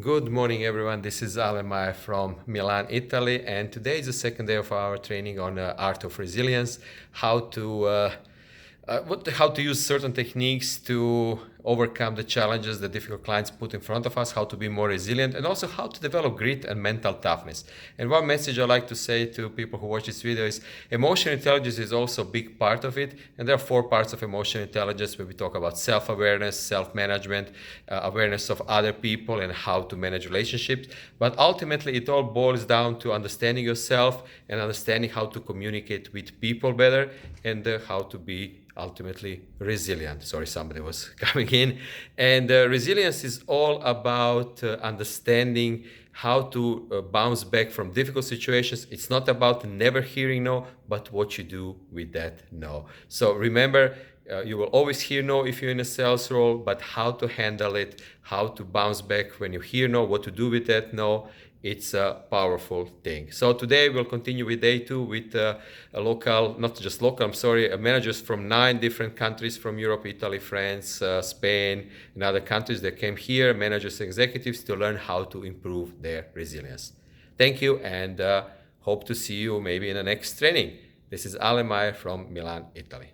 Good morning, everyone. This is Alen from Milan, Italy, and today is the second day of our training on art of resilience, how to use certain techniques to overcome the challenges that difficult clients put in front of us, how to be more resilient, and also how to develop grit and mental toughness. And one message I like to say to people who watch this video is emotional intelligence is also a big part of it. And there are 4 parts of emotional intelligence where we talk about self-awareness, self-management, awareness of other people, and how to manage relationships. But ultimately, it all boils down to understanding yourself and understanding how to communicate with people better and how to be ultimately resilient. Sorry, somebody was coming in. And resilience is all about understanding how to bounce back from difficult situations. It's not about never hearing no, but what you do with that no. So remember, you will always hear no if you're in a sales role, but how to handle it, how to bounce back when you hear no, what to do with that no. It's a powerful thing. So today we'll continue with day 2 with managers from 9 different countries from Europe, Italy, France, Spain, and other countries that came here, managers and executives, to learn how to improve their resilience. Thank you, and hope to see you maybe in the next training. This is Alen from Milan, Italy.